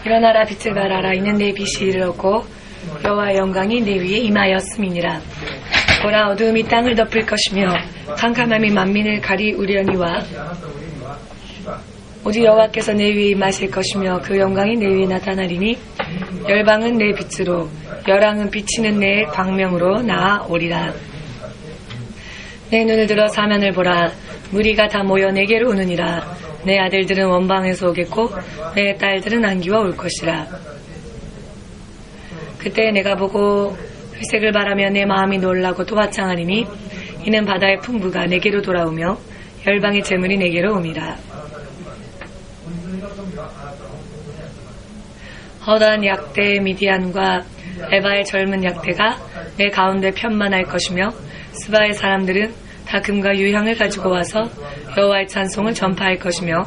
일어나라 빛을 발하라. 이는 내 빛이 이르렀고 여호와의 영광이 내 위에 임하였음이니라. 보라 어두움이 땅을 덮을 것이며 캄캄함이 만민을 가리우려니와 오직 여호와께서 내 위에 임하실 것이며 그 영광이 내 위에 나타나리니 열방은 내 빛으로 열왕은 비치는 내 광명으로 나아오리라. 내 눈을 들어 사면을 보라. 무리가 다 모여 내게로 오느니라. 내 아들들은 원방에서 오겠고 내 딸들은 안기와 올 것이라. 그때 내가 보고 회색을 바라며 내 마음이 놀라고 또 화창하리니 이는 바다의 풍부가 내게로 돌아오며 열방의 재물이 내게로 옴이라. 허다한 약대 미디안과 에바의 젊은 약대가 내 가운데 편만할 것이며 스바의 사람들은 다 금과 유향을 가지고 와서 여호와의 찬송을 전파할 것이며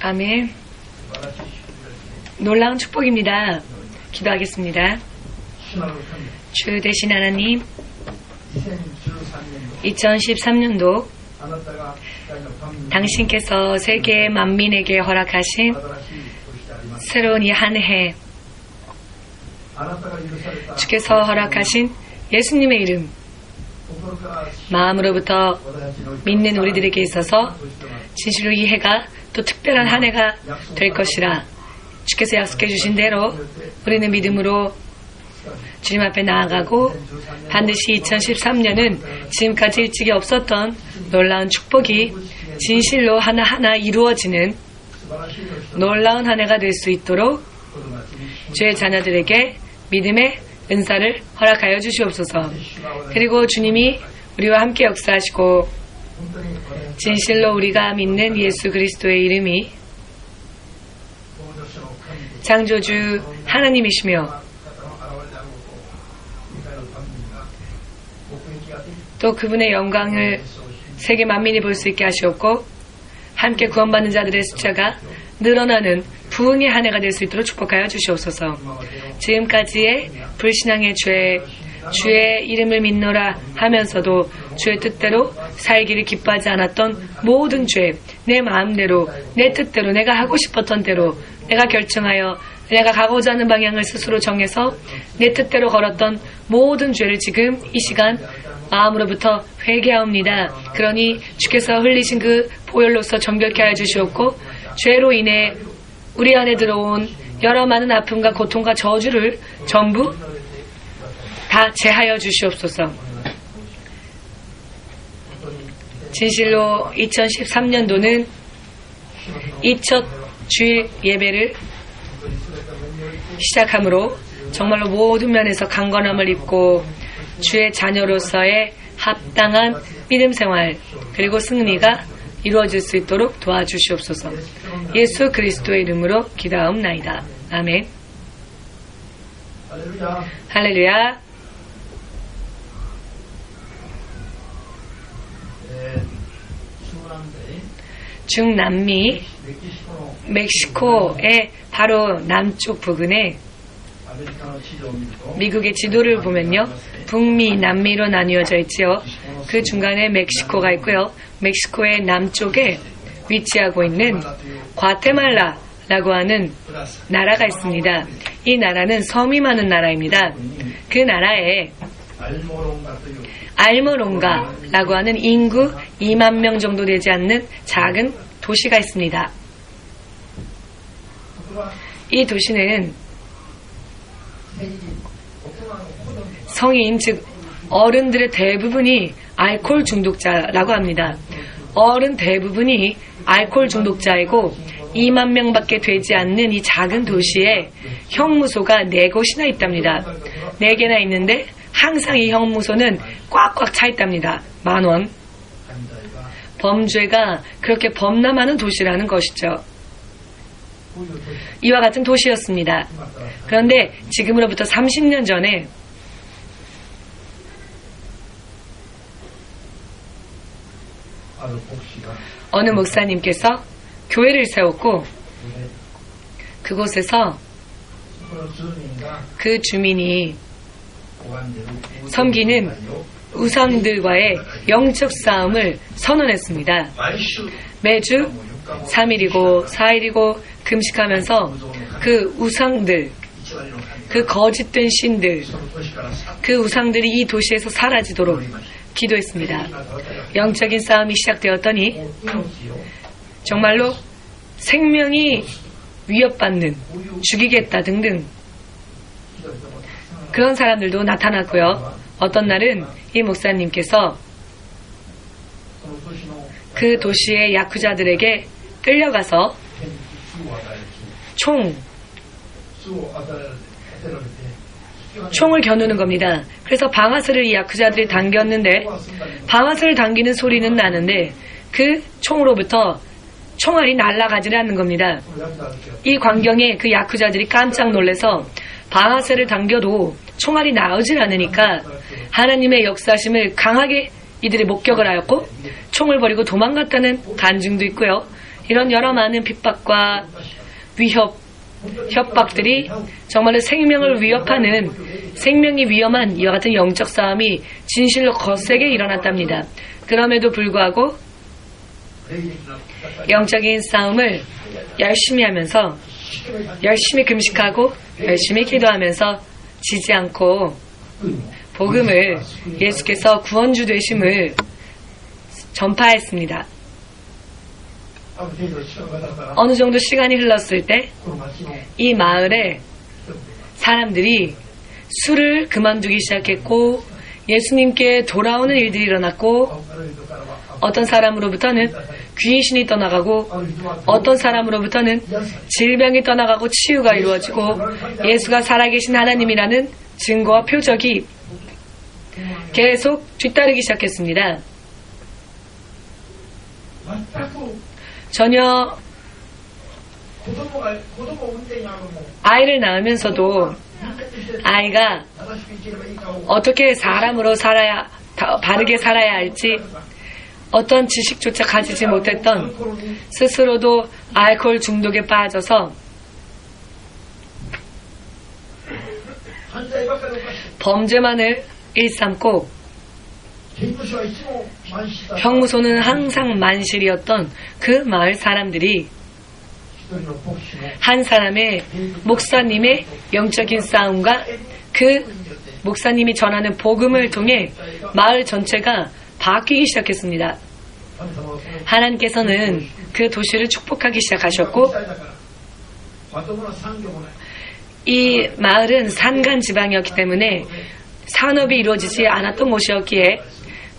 아멘. 놀라운 축복입니다. 기도하겠습니다. 주 되신 하나님, 2013년도 당신께서 세계 만민에게 허락하신 새로운 이 한 해, 주께서 허락하신 예수님의 이름, 마음으로부터 믿는 우리들에게 있어서 진실로 이 해가 또 특별한 한 해가 될 것이라 주께서 약속해 주신 대로 우리는 믿음으로 주님 앞에 나아가고 반드시 2013년은 지금까지 일찍이 없었던 놀라운 축복이 진실로 하나하나 이루어지는 놀라운 한 해가 될 수 있도록 주의 자녀들에게 믿음의 은사를 허락하여 주시옵소서. 그리고 주님이 우리와 함께 역사하시고 진실로 우리가 믿는 예수 그리스도의 이름이 창조주 하나님이시며 또 그분의 영광을 세계 만민이 볼 수 있게 하시옵고 함께 구원받는 자들의 숫자가 늘어나는 부흥의 한 해가 될 수 있도록 축복하여 주시옵소서. 지금까지의 불신앙의 죄, 주의 이름을 믿노라 하면서도 주의 뜻대로 살기를 기뻐하지 않았던 모든 죄, 내 마음대로, 내 뜻대로, 내가 하고 싶었던 대로, 내가 결정하여 내가 가고자 하는 방향을 스스로 정해서 내 뜻대로 걸었던 모든 죄를 지금 이 시간 마음으로부터 회개하옵니다. 그러니 주께서 흘리신 그 보혈로서 정결케 하여 주시옵고 죄로 인해 우리 안에 들어온 여러 많은 아픔과 고통과 저주를 전부 다 제하여 주시옵소서. 진실로 2013년도는 이 첫 주일 예배를 시작함으로 정말로 모든 면에서 강건함을 입고 주의 자녀로서의 합당한 믿음 생활 그리고 승리가 이루어질 수 있도록 도와주시옵소서. 예수 그리스도의 이름으로 기도하옵나이다. 아멘. 할렐루야. 중남미 멕시코의 바로 남쪽 부근에 미국의 지도를 보면요, 북미, 남미로 나뉘어져 있지요. 그 중간에 멕시코가 있고요. 멕시코의 남쪽에 위치하고 있는 과테말라라고 하는 나라가 있습니다. 이 나라는 섬이 많은 나라입니다. 그 나라에 알모롱가라고 하는 인구 2만 명 정도 되지 않는 작은 도시가 있습니다. 이 도시는 성인, 즉 어른들의 대부분이 알코올 중독자라고 합니다. 어른 대부분이 알코올 중독자이고 2만 명밖에 되지 않는 이 작은 도시에 형무소가 4곳이나 있답니다. 4개나 있는데 항상 이 형무소는 꽉꽉 차 있답니다. 10,000원. 범죄가 그렇게 범람하는 도시라는 것이죠. 이와 같은 도시였습니다. 그런데 지금으로부터 30년 전에 어느 목사님께서 교회를 세웠고 그곳에서 그 주민이 섬기는 우상들과의 영적 싸움을 선언했습니다. 매주 3일이고 4일이고 금식하면서 그 우상들, 그 거짓된 신들, 그 우상들이 이 도시에서 사라지도록 기도했습니다. 영적인 싸움이 시작되었더니 정말로 생명이 위협받는, 죽이겠다 등등 그런 사람들도 나타났고요. 어떤 날은 이 목사님께서 그 도시의 야쿠자들에게 끌려가서 총을 겨누는 겁니다. 그래서 방아쇠를 이 야쿠자들이 당겼는데 방아쇠를 당기는 소리는 나는데 그 총으로부터 총알이 날아가지를 않는 겁니다. 이 광경에 그 야쿠자들이 깜짝 놀라서 방아쇠를 당겨도 총알이 나오질 않으니까 하나님의 역사심을 강하게 이들이 목격을 하였고 총을 버리고 도망갔다는 간증도 있고요. 이런 여러 많은 핍박과 협박들이 정말로 생명을 위협하는, 생명이 위험한 이와 같은 영적 싸움이 진실로 거세게 일어났답니다. 그럼에도 불구하고 영적인 싸움을 열심히 하면서, 열심히 금식하고 열심히 기도하면서 지지 않고 복음을, 예수께서 구원주 되심을 전파했습니다. 어느 정도 시간이 흘렀을 때 이 마을에 사람들이 술을 그만두기 시작했고 예수님께 돌아오는 일들이 일어났고 어떤 사람으로부터는 귀신이 떠나가고 어떤 사람으로부터는 질병이 떠나가고 치유가 이루어지고 예수가 살아계신 하나님이라는 증거와 표적이 계속 뒤따르기 시작했습니다. 전혀 아이를 낳으면서도 아이가 어떻게 사람으로 살아야, 바르게 살아야 할지 어떤 지식조차 가지지 못했던, 스스로도 알코올 중독에 빠져서 범죄만을 일삼고 형무소는 항상 만실이었던 그 마을 사람들이 한 사람의 목사님의 영적인 싸움과 그 목사님이 전하는 복음을 통해 마을 전체가 바뀌기 시작했습니다. 하나님께서는 그 도시를 축복하기 시작하셨고 이 마을은 산간 지방이었기 때문에 산업이 이루어지지 않았던 곳이었기에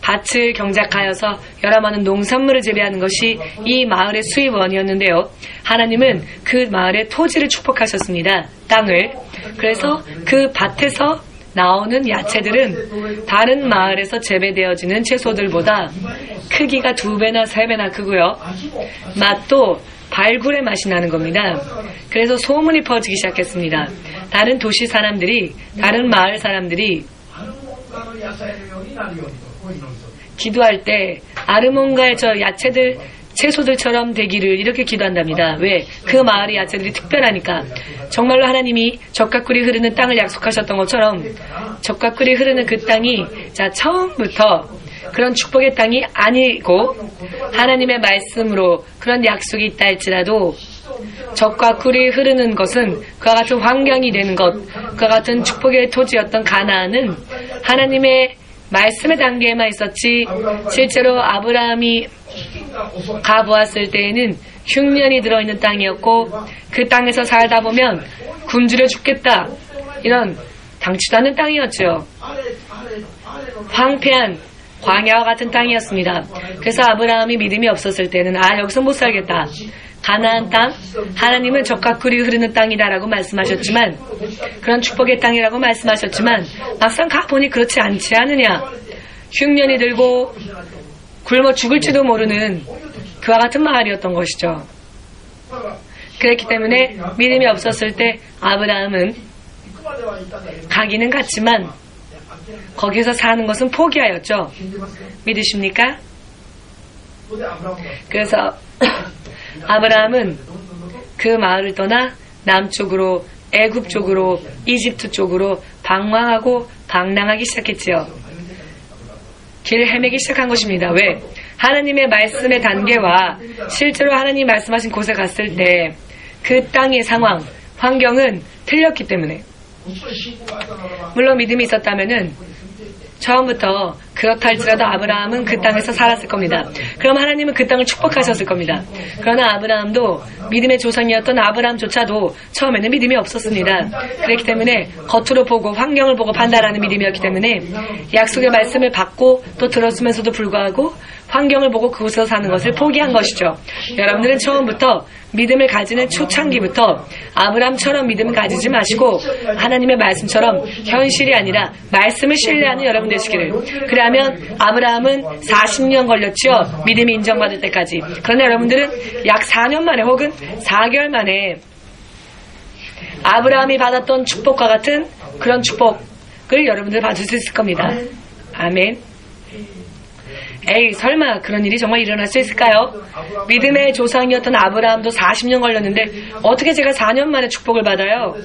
밭을 경작하여서 여러 많은 농산물을 재배하는 것이 이 마을의 수입원이었는데요. 하나님은 그 마을의 토지를 축복하셨습니다. 땅을. 그래서 그 밭에서 나오는 야채들은 다른 마을에서 재배되어지는 채소들보다 크기가 2배나 3배나 크고요. 맛도 발굴의 맛이 나는 겁니다. 그래서 소문이 퍼지기 시작했습니다. 다른 도시 사람들이, 다른 마을 사람들이 기도할 때 아르몬가의 저 야채들, 채소들처럼 되기를 이렇게 기도한답니다. 왜? 그 마을의 야채들이 특별하니까. 정말로 하나님이 젖과 꿀이 흐르는 땅을 약속하셨던 것처럼 젖과 꿀이 흐르는 그 땅이 처음부터 그런 축복의 땅이 아니고 하나님의 말씀으로 그런 약속이 있다 할지라도 젖과 꿀이 흐르는 것은 그와 같은 환경이 되는 것, 그와 같은 축복의 토지였던 가나안은 하나님의 말씀의 단계에만 있었지 실제로 아브라함이 가보았을 때에는 흉년이 들어있는 땅이었고 그 땅에서 살다 보면 굶주려 죽겠다 이런 당치도 않는 땅이었죠. 황폐한 광야와 같은 땅이었습니다. 그래서 아브라함이 믿음이 없었을 때는 여기서 못 살겠다. 가나안 땅, 하나님은 젖과 꿀이 흐르는 땅이다라고 말씀하셨지만, 그런 축복의 땅이라고 말씀하셨지만 막상 가보니 그렇지 않지 않느냐. 흉년이 들고 굶어 죽을지도 모르는 그와 같은 마을이었던 것이죠. 그렇기 때문에 믿음이 없었을 때 아브라함은 가기는 갔지만 거기서 사는 것은 포기하였죠. 믿으십니까? 그래서 아브라함은 그 마을을 떠나 남쪽으로, 애굽 쪽으로, 이집트 쪽으로 방황하고 방랑하기 시작했지요. 길을 헤매기 시작한 것입니다. 왜? 하나님의 말씀의 단계와 실제로 하나님이 말씀하신 곳에 갔을 때 그 땅의 상황, 환경은 틀렸기 때문에. 물론 믿음이 있었다면은 처음부터 그렇다 할지라도 아브라함은 그 땅에서 살았을 겁니다. 그럼 하나님은 그 땅을 축복하셨을 겁니다. 그러나 아브라함도 믿음의 조상이었던 아브라함조차도 처음에는 믿음이 없었습니다. 그렇기 때문에 겉으로 보고 환경을 보고 판단하는 믿음이었기 때문에 약속의 말씀을 받고 또 들었으면서도 불구하고 환경을 보고 그곳에서 사는 것을 포기한 것이죠. 여러분들은 처음부터 믿음을 가지는 초창기부터 아브라함처럼 믿음을 가지지 마시고 하나님의 말씀처럼 현실이 아니라 말씀을 신뢰하는 여러분 되시기를. 그러면 아브라함은 40년 걸렸죠. 믿음이 인정받을 때까지. 그러나 여러분들은 약 4년 만에 혹은 4개월 만에 아브라함이 받았던 축복과 같은 그런 축복을 여러분들 받을 수 있을 겁니다. 아멘. 에이, 설마 그런 일이 정말 일어날 수 있을까요? 믿음의 조상이었던 아브라함도 40년 걸렸는데 어떻게 제가 4년 만에 축복을 받아요?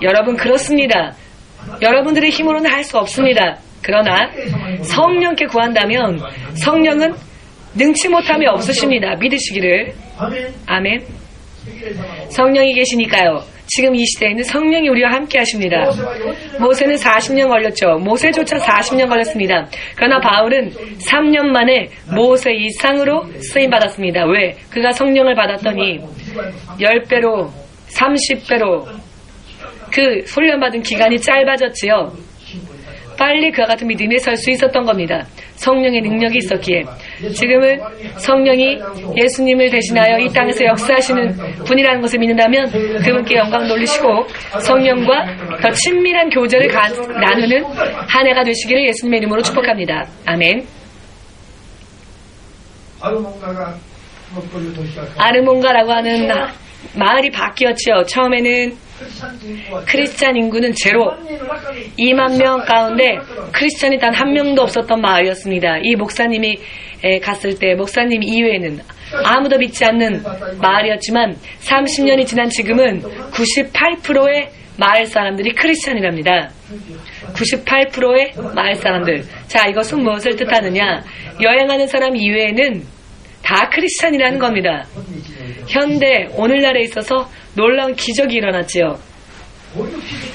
여러분, 그렇습니다. 여러분들의 힘으로는 할 수 없습니다. 그러나 성령께 구한다면 성령은 능치 못함이 없으십니다. 믿으시기를. 아멘. 성령이 계시니까요. 지금 이 시대에는 성령이 우리와 함께 하십니다. 모세는 40년 걸렸죠. 모세조차 40년 걸렸습니다. 그러나 바울은 3년 만에 모세 이상으로 쓰임받았습니다. 왜? 그가 성령을 받았더니 10배로 30배로 그 훈련받은 기간이 짧아졌지요. 빨리 그와 같은 믿음에 설 수 있었던 겁니다. 성령의 능력이 있었기에. 지금은 성령이 예수님을 대신하여 이 땅에서 역사하시는 분이라는 것을 믿는다면 그분께 영광 돌리시고 성령과 더 친밀한 교제를 나누는 한 해가 되시기를 예수님의 이름으로 축복합니다. 아멘. 아르몬가라고 하는 마을이 바뀌었지요. 처음에는 크리스찬 인구는 제로, 2만 명 가운데 크리스찬이 단 한 명도 없었던 마을이었습니다. 이 목사님이 갔을 때 목사님 이외에는 아무도 믿지 않는 마을이었지만 30년이 지난 지금은 98%의 마을 사람들이 크리스찬이랍니다. 98%의 마을 사람들. 자, 이것은 무엇을 뜻하느냐? 여행하는 사람 이외에는 다 크리스찬이라는 겁니다. 현대 오늘날에 있어서 놀라운 기적이 일어났지요.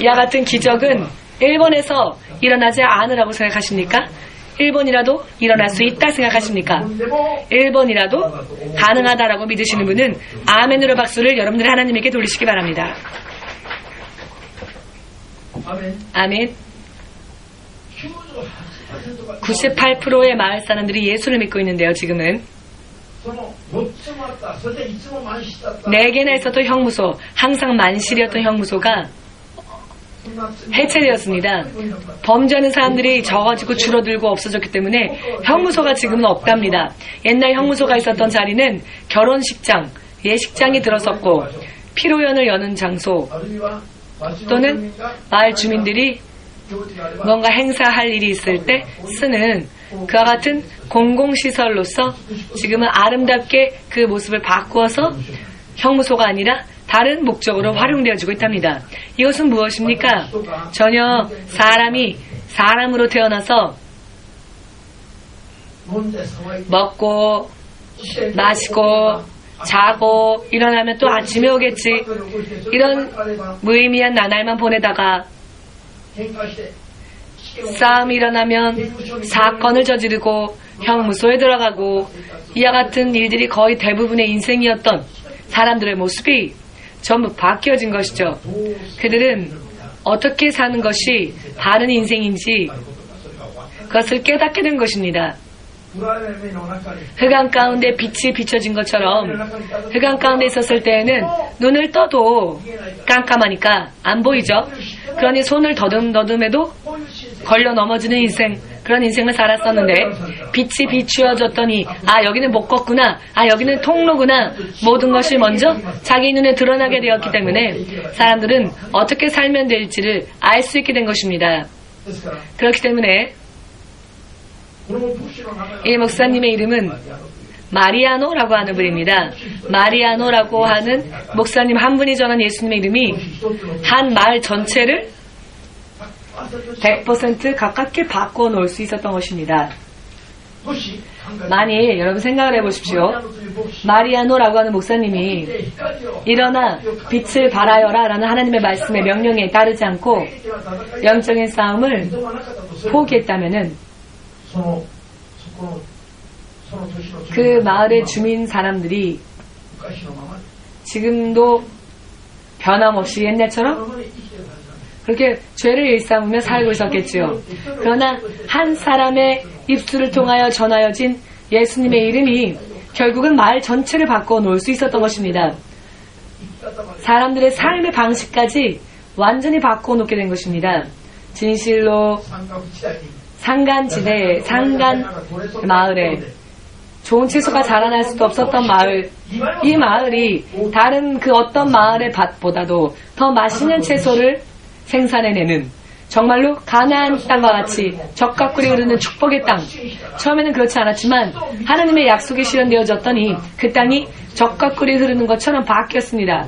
이와 같은 기적은 일본에서 일어나지 않으라고 생각하십니까? 일본이라도 일어날 수 있다 생각하십니까? 일본이라도 가능하다라고 믿으시는 분은 아멘으로 박수를 여러분들 하나님에게 돌리시기 바랍니다. 아멘. 98%의 마을 사람들이 예수를 믿고 있는데요. 지금은 4개나 있었던 형무소, 항상 만실이었던 형무소가 해체되었습니다. 범죄하는 사람들이 적어지고 줄어들고 없어졌기 때문에 형무소가 지금은 없답니다. 옛날 형무소가 있었던 자리는 결혼식장, 예식장이 들어섰고 피로연을 여는 장소 또는 마을 주민들이 뭔가 행사할 일이 있을 때 쓰는 그와 같은 공공시설로서 지금은 아름답게 그 모습을 바꾸어서 형무소가 아니라 다른 목적으로 활용되어지고 있답니다. 이것은 무엇입니까? 전혀 사람이 사람으로 태어나서 먹고 마시고 자고 일어나면 또 아침에 오겠지, 이런 무의미한 나날만 보내다가 싸움이 일어나면 사건을 저지르고 형무소에 들어가고 이와 같은 일들이 거의 대부분의 인생이었던 사람들의 모습이 전부 바뀌어진 것이죠. 그들은 어떻게 사는 것이 바른 인생인지 그것을 깨닫게 된 것입니다. 흑암 가운데 빛이 비춰진 것처럼 흑암 가운데 있었을 때에는 눈을 떠도 깜깜하니까 안 보이죠. 그러니 손을 더듬더듬해도 걸려 넘어지는 인생, 그런 인생을 살았었는데 빛이 비추어졌더니 아 여기는 못 걷구나, 아 여기는 통로구나, 모든 것이 먼저 자기 눈에 드러나게 되었기 때문에 사람들은 어떻게 살면 될지를 알 수 있게 된 것입니다. 그렇기 때문에 이 목사님의 이름은 마리아노라고 하는 분입니다. 마리아노라고 하는 목사님 한 분이 전한 예수님의 이름이 한 마을 전체를 100% 가깝게 바꿔 놓을 수 있었던 것입니다. 만일 여러분 생각을 해보십시오. 마리아노라고 하는 목사님이 일어나 빛을 발하여라 라는 하나님의 말씀의 명령에 따르지 않고 영적인 싸움을 포기했다면은 그 마을의 주민 사람들이 지금도 변함없이 옛날처럼 그렇게 죄를 일삼으며 살고 있었겠지요. 그러나 한 사람의 입술을 통하여 전하여진 예수님의 이름이 결국은 마을 전체를 바꿔 놓을 수 있었던 것입니다. 사람들의 삶의 방식까지 완전히 바꿔 놓게 된 것입니다. 진실로 산간지대, 산간 마을에 좋은 채소가 자라날 수도 없었던 마을, 이 마을이 다른 그 어떤 마을의 밭보다도 더 맛있는 채소를 생산해내는 정말로 가나안 땅과 같이 젖과 꿀이 흐르는 축복의 땅. 처음에는 그렇지 않았지만 하나님의 약속이 실현되어졌더니 그 땅이 젖과 꿀이 흐르는 것처럼 바뀌었습니다.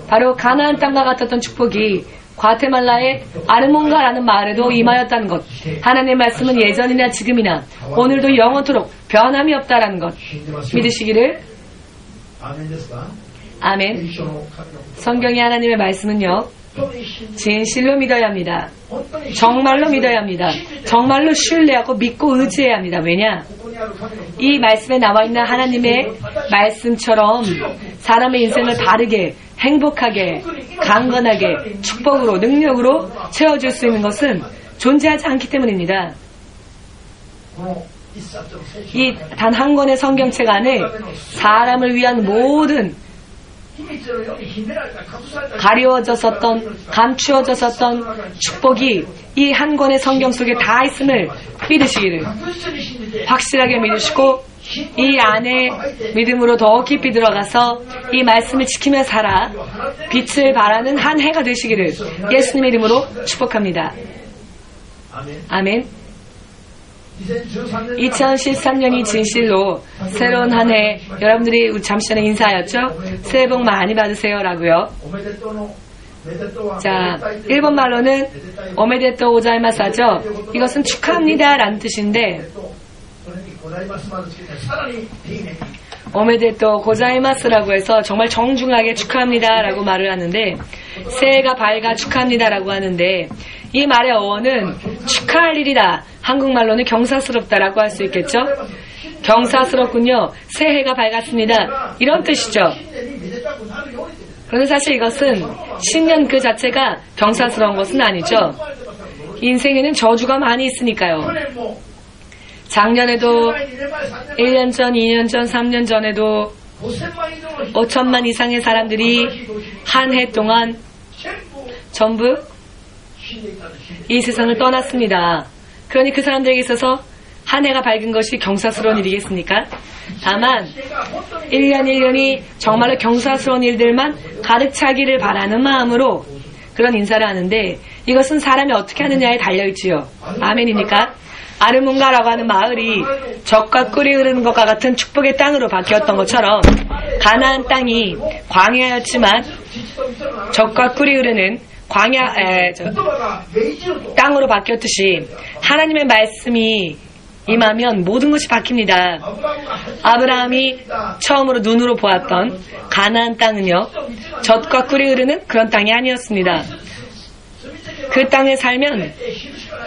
바로 가나안 땅과 같았던 축복이 과테말라의 아르몬가라는 마을에도 임하였다는 것. 하나님의 말씀은 예전이나 지금이나 오늘도 영원토록 변함이 없다라는 것 믿으시기를. 아멘. 성경의 하나님의 말씀은요, 진실로 믿어야 합니다. 정말로 믿어야 합니다. 정말로 신뢰하고 믿고 의지해야 합니다. 왜냐? 이 말씀에 나와 있는 하나님의 말씀처럼 사람의 인생을 바르게, 행복하게, 강건하게, 축복으로, 능력으로 채워줄 수 있는 것은 존재하지 않기 때문입니다. 이 단 한 권의 성경책 안에 사람을 위한 모든 가려워졌었던, 감추어졌었던 축복이 이 한 권의 성경 속에 다 있음을 믿으시기를 확실하게 믿으시고 이 안에 믿음으로 더 깊이 들어가서 이 말씀을 지키며 살아 빛을 발하는 한 해가 되시기를 예수님의 이름으로 축복합니다. 아멘. 2013년이 진실로 새로운 한 해, 여러분들이 잠시 전에 인사하였죠? 새해 복 많이 받으세요 라고요. 자, 일본 말로는 오메데토 고자이마스죠. 이것은 축하합니다 라는 뜻인데, 오메데토 고자이마스라고 해서 정말 정중하게 축하합니다 라고 말을 하는데, 새해가 밝아 축하합니다 라고 하는데, 이 말의 어원은 축하할 일이다, 한국말로는 경사스럽다라고 할 수 있겠죠. 경사스럽군요, 새해가 밝았습니다, 이런 뜻이죠. 그런데 사실 이것은 신년 그 자체가 경사스러운 것은 아니죠. 인생에는 저주가 많이 있으니까요. 작년에도 1년 전, 2년 전, 3년 전에도 5천만 이상의 사람들이 한 해 동안 전부 이 세상을 떠났습니다. 그러니 그 사람들에게 있어서 한 해가 밝은 것이 경사스러운 일이겠습니까? 다만 1년 1년이 정말로 경사스러운 일들만 가득 차기를 바라는 마음으로 그런 인사를 하는데, 이것은 사람이 어떻게 하느냐에 달려있지요. 아멘입니까? 아르몬가라고 하는 마을이 젖과 꿀이 흐르는 것과 같은 축복의 땅으로 바뀌었던 것처럼 가나안 땅이 광야였지만 젖과 꿀이 흐르는 땅으로 바뀌었듯이 하나님의 말씀이 임하면 모든 것이 바뀝니다. 아브라함이 처음으로 눈으로 보았던 가나안 땅은요, 젖과 꿀이 흐르는 그런 땅이 아니었습니다. 그 땅에 살면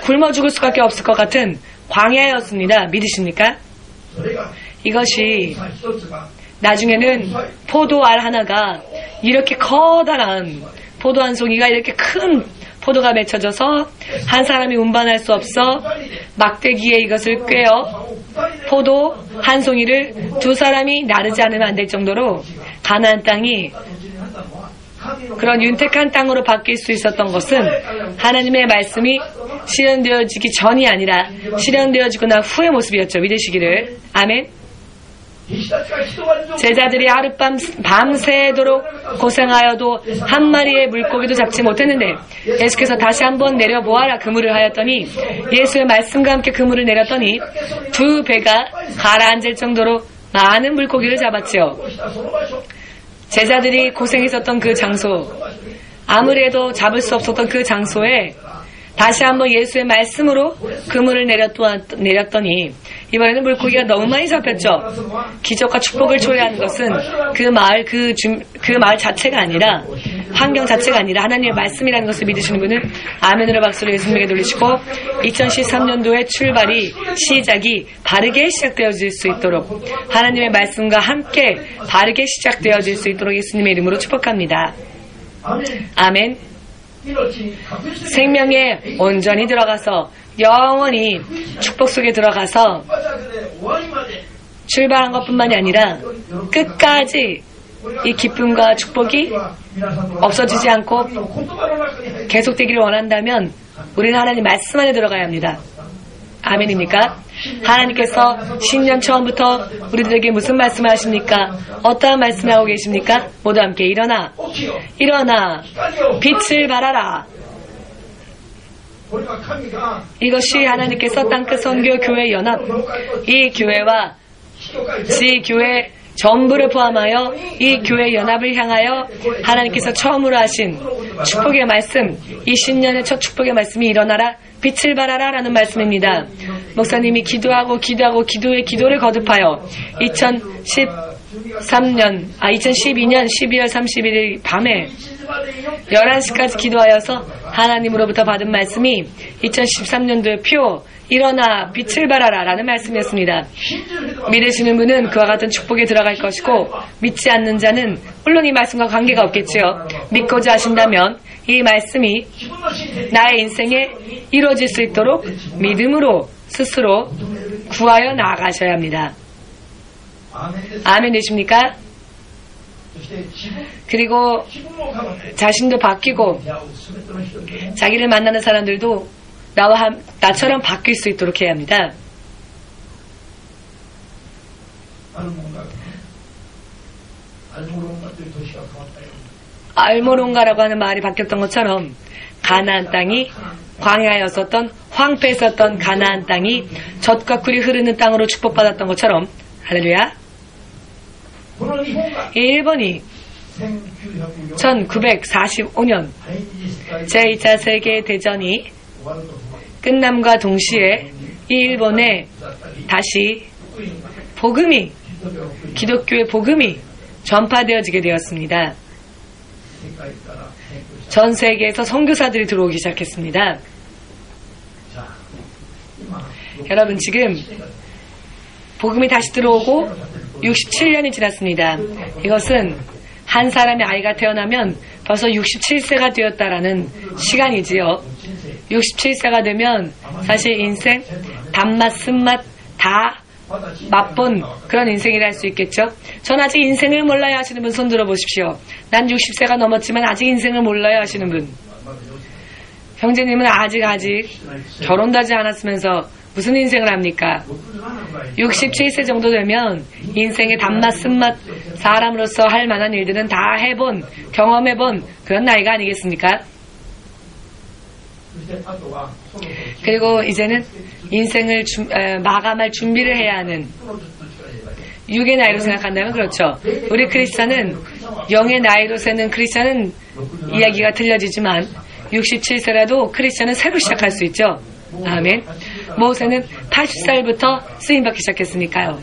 굶어 죽을 수밖에 없을 것 같은 광야였습니다. 믿으십니까? 이것이 나중에는 포도알 하나가 이렇게 커다란 포도 한 송이가 이렇게 큰 포도가 맺혀져서 한 사람이 운반할 수 없어 막대기에 이것을 꿰어 포도 한 송이를 두 사람이 나르지 않으면 안 될 정도로 가나안 땅이 그런 윤택한 땅으로 바뀔 수 있었던 것은 하나님의 말씀이 실현되어지기 전이 아니라 실현되어지고 난 후의 모습이었죠. 믿으시기를. 아멘. 제자들이 하룻밤 밤새도록 고생하여도 한 마리의 물고기도 잡지 못했는데 예수께서 다시 한번 내려보아라 그물을 하였더니 예수의 말씀과 함께 그물을 내렸더니 두 배가 가라앉을 정도로 많은 물고기를 잡았지요. 제자들이 고생했었던 그 장소, 아무리 해도 잡을 수 없었던 그 장소에 다시 한번 예수의 말씀으로 그물을 내렸더니 이번에는 물고기가 너무 많이 잡혔죠. 기적과 축복을 초래하는 것은 그 마을 자체가 아니라 환경 자체가 아니라 하나님의 말씀이라는 것을 믿으시는 분은 아멘으로 박수를 예수님에게 돌리시고 2013년도의 출발이 시작이 바르게 시작되어질 수 있도록 하나님의 말씀과 함께 바르게 시작되어질 수 있도록 예수님의 이름으로 축복합니다. 아멘. 생명에 온전히 들어가서 영원히 축복 속에 들어가서 출발한 것뿐만이 아니라 끝까지 이 기쁨과 축복이 없어지지 않고 계속되기를 원한다면 우리는 하나님 말씀 안에 들어가야 합니다. 아멘입니까? 하나님께서 신년 처음부터 우리들에게 무슨 말씀을 하십니까? 어떠한 말씀을 하고 계십니까? 모두 함께 일어나 빛을 발하라. 이것이 하나님께서 땅끝 선교 교회 연합, 이 교회와 지교회 전부를 포함하여 이 교회 연합을 향하여 하나님께서 처음으로 하신 축복의 말씀, 이 신년의 첫 축복의 말씀이 일어나라 빛을 발하라 라는 말씀입니다. 목사님이 기도하고 기도의 기도를 거듭하여 2012년 12월 31일 밤에 11시까지 기도하여서 하나님으로부터 받은 말씀이 2013년도의 표 일어나 빛을 발하라 라는 말씀이었습니다. 믿으시는 분은 그와 같은 축복에 들어갈 것이고 믿지 않는 자는 물론 이 말씀과 관계가 없겠지요. 믿고자 하신다면 이 말씀이 나의 인생에 이루어질 수 있도록 믿음으로 스스로 구하여 나아가셔야 합니다. 아멘 되십니까? 그리고 자신도 바뀌고 자기를 만나는 사람들도 나처럼 바뀔 수 있도록 해야 합니다. 알모론가라고 하는 말이 바뀌었던 것처럼 가나안 땅이 광야였었던 황폐했었던 가나안 땅이 젖과 꿀이 흐르는 땅으로 축복받았던 것처럼 할렐루야. 일본이 1945년 제2차 세계대전이 끝남과 동시에 이 일본에 다시 기독교의 복음이 전파되어지게 되었습니다. 전 세계에서 선교사들이 들어오기 시작했습니다. 여러분 지금 복음이 다시 들어오고 67년이 지났습니다. 이것은 한 사람의 아이가 태어나면 벌써 67세가 되었다라는 시간이지요. 67세가 되면 사실 인생 단맛 쓴맛 다 맛본 그런 인생이라 할 수 있겠죠. 전 아직 인생을 몰라야 하시는 분 손 들어보십시오. 난 60세가 넘었지만 아직 인생을 몰라야 하시는 분. 형제님은 아직 결혼도 하지 않았으면서 무슨 인생을 합니까? 67세 정도 되면 인생의 단맛 쓴맛 사람으로서 할 만한 일들은 다 해본 경험해본 그런 나이가 아니겠습니까? 그리고 이제는 인생을 마감할 준비를 해야 하는 육의 나이로 생각한다면 그렇죠. 우리 크리스찬은 영의 나이로 세는 크리스찬은 이야기가 틀려지지만 67세라도 크리스찬은 새로 시작할 수 있죠. 아멘. 모세는 80살부터 쓰임받기 시작했으니까요.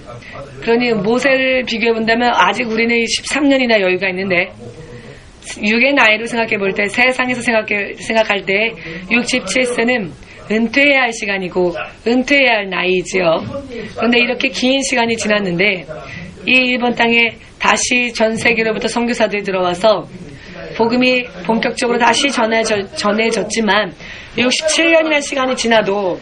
그러니 모세를 비교해본다면 아직 우리는 13년이나 여유가 있는데 육의 나이로 생각해볼 때 세상에서 생각할 때 67세는 은퇴해야 할 시간이고 은퇴해야 할 나이지요. 그런데 이렇게 긴 시간이 지났는데 이 일본 땅에 다시 전 세계로부터 선교사들이 들어와서 복음이 본격적으로 다시 전해졌지만 67년이라는 시간이 지나도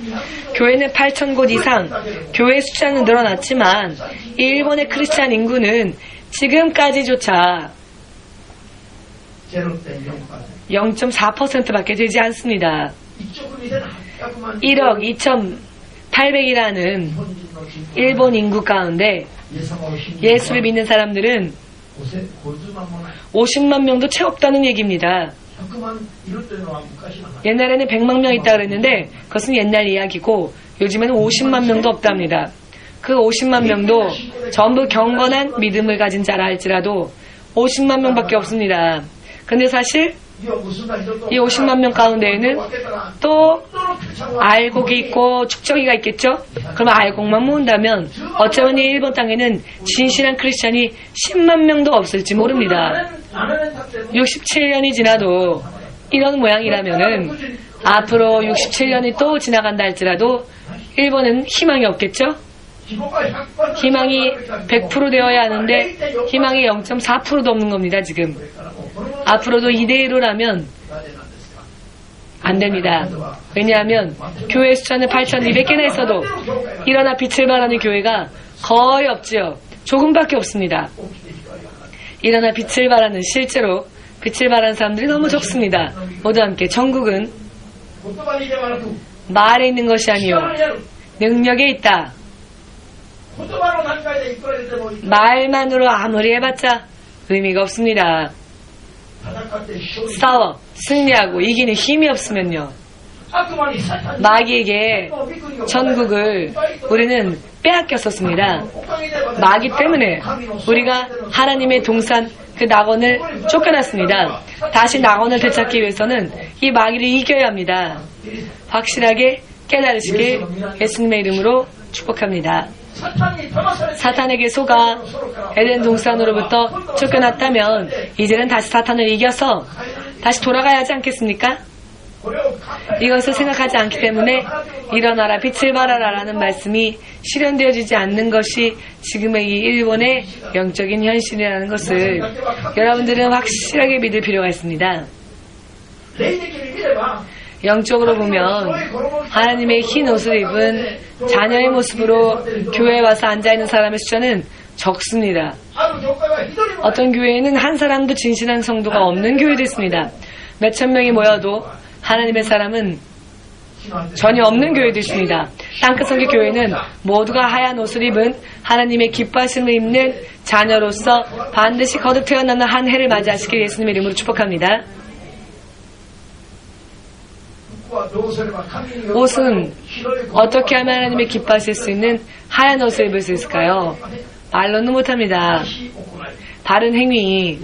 교회는 8,000곳 이상, 교회 숫자는 늘어났지만 일본의 크리스찬 인구는 지금까지조차 0.4%밖에 되지 않습니다. 1억 2,800이라는 일본 인구 가운데 예수를 믿는 사람들은 50만 명도 채 없다는 얘기입니다. 옛날에는 100만 명 있다고 그랬는데 그것은 옛날 이야기고 요즘에는 50만 명도 없답니다. 그 50만 명도 전부 경건한 믿음을 가진 자라 할지라도 50만 명밖에 없습니다. 근데 사실 이 50만 명 가운데에는 또 알곡이 있고 축적이가 있겠죠? 그러면 알곡만 모은다면 어쩌면 이 일본 땅에는 진실한 크리스찬이 10만 명도 없을지 모릅니다. 67년이 지나도 이런 모양이라면은 앞으로 67년이 또 지나간다 할지라도 일본은 희망이 없겠죠? 희망이 100% 되어야 하는데 희망이 0.4%도 없는 겁니다, 지금. 앞으로도 2대1로라면 안 됩니다. 왜냐하면 교회 숫자는 8,200개나 있어도 일어나 빛을 발하는 교회가 거의 없지요. 조금밖에 없습니다. 일어나 빛을 발하는, 실제로 빛을 발하는 사람들이 너무 적습니다. 모두 함께 전국은 말에 있는 것이 아니요 능력에 있다. 말만으로 아무리 해봤자 의미가 없습니다. 싸워 승리하고 이기는 힘이 없으면요, 마귀에게 전국을 우리는 빼앗겼었습니다. 마귀 때문에 우리가 하나님의 동산 그 낙원을 쫓겨났습니다. 다시 낙원을 되찾기 위해서는 이 마귀를 이겨야 합니다. 확실하게 깨달으시길 예수님의 이름으로 축복합니다. 사탄에게 속아 에덴 동산으로부터 쫓겨났다면 이제는 다시 사탄을 이겨서 다시 돌아가야 하지 않겠습니까? 이것을 생각하지 않기 때문에 일어나라 빛을 발하라 라는 말씀이 실현되어지지 않는 것이 지금의 이 일본의 영적인 현실이라는 것을 여러분들은 확실하게 믿을 필요가 있습니다. 영적으로 보면 하나님의 흰 옷을 입은 자녀의 모습으로 교회에 와서 앉아있는 사람의 숫자는 적습니다. 어떤 교회에는 한 사람도 진실한 성도가 없는 교회도 있습니다. 몇천 명이 모여도 하나님의 사람은 전혀 없는 교회도 있습니다. 땅끝 선교 교회는 모두가 하얀 옷을 입은 하나님의 기뻐하심을 입는 자녀로서 반드시 거듭 태어나는 한 해를 맞이하시길 예수님의 이름으로 축복합니다. 옷은 어떻게 하면 하나님의 기뻐하실 수 있는 하얀 옷을 입을 수 있을까요? 말로는 못합니다. 바른 행위.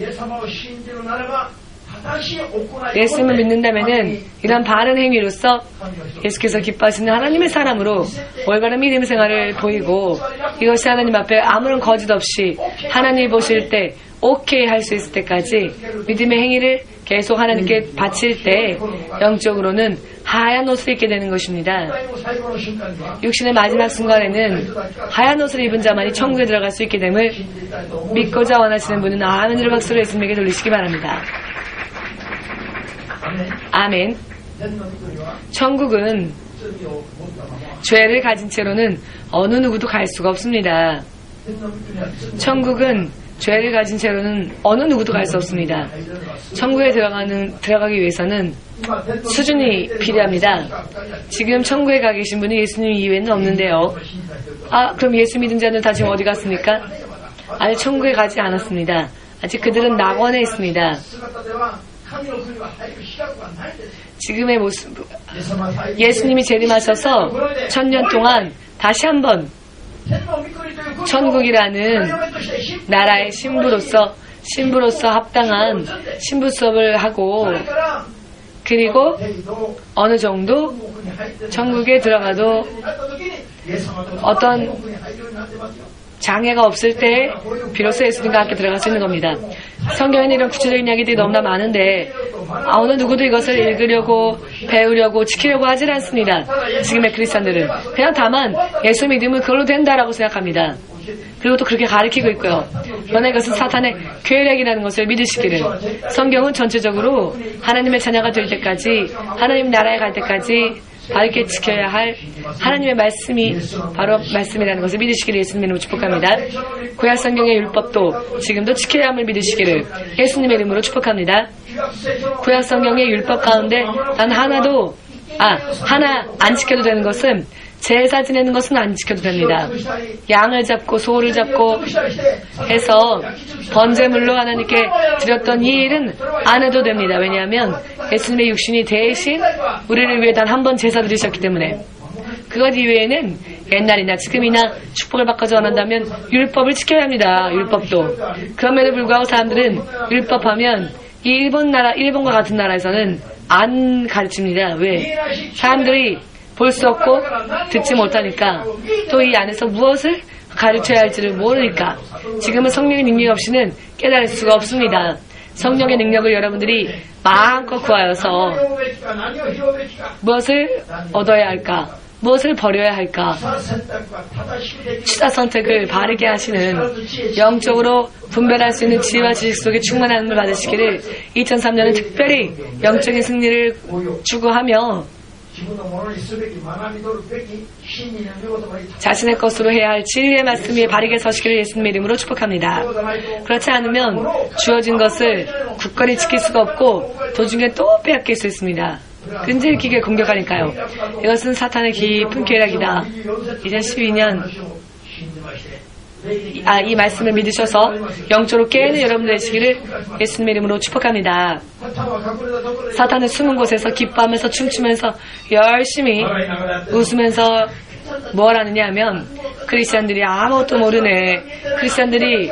예수님을 믿는다면은 이런 바른 행위로서 예수께서 기뻐하시는 하나님의 사람으로 올바른 믿음 생활을 보이고 이것이 하나님 앞에 아무런 거짓 없이 하나님 보실 때 오케이 할 수 있을 때까지 믿음의 행위를 계속 하나님께 바칠 때 영적으로는 하얀 옷을 입게 되는 것입니다. 육신의 마지막 순간에는 하얀 옷을 입은 자만이 천국에 들어갈 수 있게 됨을 믿고자 원하시는 분은 아멘으로 박수를 예수님에게 돌리시기 바랍니다. 아멘. 천국은 죄를 가진 채로는 어느 누구도 갈 수가 없습니다. 천국은 죄를 가진 채로는 어느 누구도 갈 수 없습니다. 천국에 들어가기 위해서는 수준이 필요합니다. 지금 천국에 가 계신 분은 예수님 이외에는 없는데요. 그럼 예수 믿은 자는 다 지금 어디 갔습니까? 아직 천국에 가지 않았습니다. 아직 그들은 낙원에 있습니다. 지금의 모습, 예수님이 재림하셔서 1000년 동안 다시 한번 천국이라는 나라의 신부로서 합당한 신부 수업을 하고, 그리고 어느 정도 천국에 들어가도 어떤 장애가 없을 때 비로소 예수님과 함께 들어갈 수 있는 겁니다. 성경에는 이런 구체적인 이야기들이 너무나 많은데 어느 누구도 이것을 읽으려고 배우려고 지키려고 하질 않습니다. 지금의 크리스찬들은 그냥 다만 예수 믿으면 그걸로 된다라고 생각합니다. 그리고 또 그렇게 가르치고 있고요. 그러나 이것은 사탄의 계략이라는 것을 믿으시기를. 성경은 전체적으로 하나님의 자녀가 될 때까지, 하나님 나라에 갈 때까지 밝게 지켜야 할 하나님의 말씀이 바로 말씀이라는 것을 믿으시기를 예수님의 이름으로 축복합니다. 구약 성경의 율법도 지금도 지켜야 함을 믿으시기를 예수님의 이름으로 축복합니다. 구약 성경의 율법 가운데 단 하나도 하나 안 지켜도 되는 것은 제사 지내는 것은 안 지켜도 됩니다. 양을 잡고 소를 잡고 해서 번제물로 하나님께 드렸던 이 일은 안 해도 됩니다. 왜냐하면 예수님의 육신이 대신 우리를 위해 단 한 번 제사 드리셨기 때문에. 그것 이외에는 옛날이나 지금이나 축복을 받고자 원한다면 율법을 지켜야 합니다. 율법도. 그럼에도 불구하고 사람들은 율법하면 일본과 같은 나라에서는 안 가르칩니다. 왜? 사람들이 볼 수 없고 듣지 못하니까, 또 이 안에서 무엇을 가르쳐야 할지를 모르니까. 지금은 성령의 능력 없이는 깨달을 수가 없습니다. 성령의 능력을 여러분들이 마음껏 구하여서 무엇을 얻어야 할까, 무엇을 버려야 할까, 취사 선택을 바르게 하시는, 영적으로 분별할 수 있는 지혜와 지식 속에 충만함을 받으시기를 2003년은 특별히 영적인 승리를 추구하며 자신의 것으로 해야 할 진리의 말씀이 바르게 서시기를 예수님의 이름으로 축복합니다. 그렇지 않으면 주어진 것을 굳건히 지킬 수가 없고 도중에 또 빼앗길 수 있습니다. 끈질기게 공격하니까요. 이것은 사탄의 깊은 계략이다. 2012년 이 말씀을 믿으셔서 영적으로 깨는 여러분 되시기를 예수님의 이름으로 축복합니다. 사탄은 숨은 곳에서 기뻐하면서 춤추면서 열심히 웃으면서 뭘 하느냐 하면, 크리스찬들이 아무것도 모르네, 크리스찬들이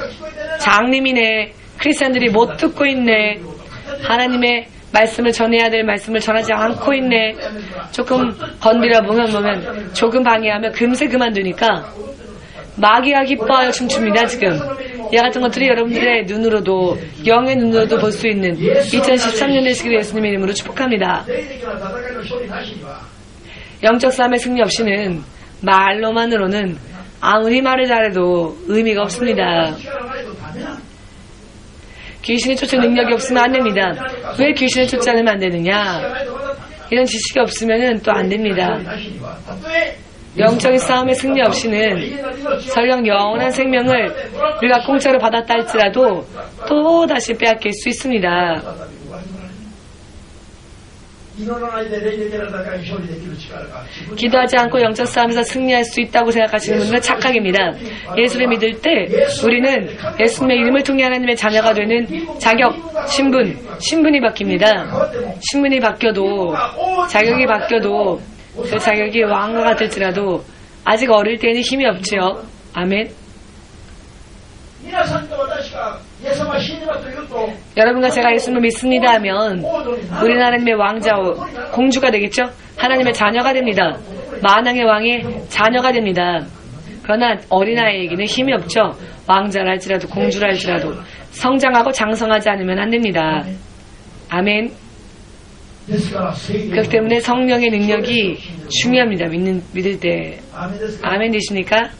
장님이네, 크리스찬들이 못 듣고 있네, 하나님의 말씀을 전해야 될 말씀을 전하지 않고 있네, 조금 건드려 보면 조금 방해하면 금세 그만두니까 마귀가 기뻐하여 춤춥니다. 지금 이 같은 것들이 여러분들의 눈으로도, 영의 눈으로도 볼 수 있는 2013년 되시기를 예수님의 이름으로 축복합니다. 영적 싸움의 승리 없이는 말로만으로는 아무리 말을 잘해도 의미가 없습니다. 귀신이 쫓을 능력이 없으면 안 됩니다. 왜 귀신을 쫓지 않으면 안 되느냐? 이런 지식이 없으면 또 안 됩니다. 영적인 싸움의 승리 없이는 설령 영원한 생명을 우리가 공짜로 받았다 할지라도 또 다시 빼앗길 수 있습니다. 기도하지 않고 영적 싸움에서 승리할 수 있다고 생각하시는 분들은 착각입니다. 예수를 믿을 때 우리는 예수님의 이름을 통해 하나님의 자녀가 되는 자격, 신분이 바뀝니다. 신분이 바뀌어도, 자격이 바뀌어도 그 자격이 왕과 같을지라도 아직 어릴 때는 힘이 없지요. 아멘. 여러분과 제가 예수님을 믿습니다 하면 우리는 하나님의 왕자오 공주가 되겠죠? 하나님의 자녀가 됩니다. 만왕의 왕의 자녀가 됩니다. 그러나 어린아이에게는 힘이 없죠. 왕자라 할지라도 공주라 할지라도 성장하고 장성하지 않으면 안 됩니다. 아멘. 그렇기 때문에 성령의 능력이 중요합니다. 믿을 때. 아멘 되십니까?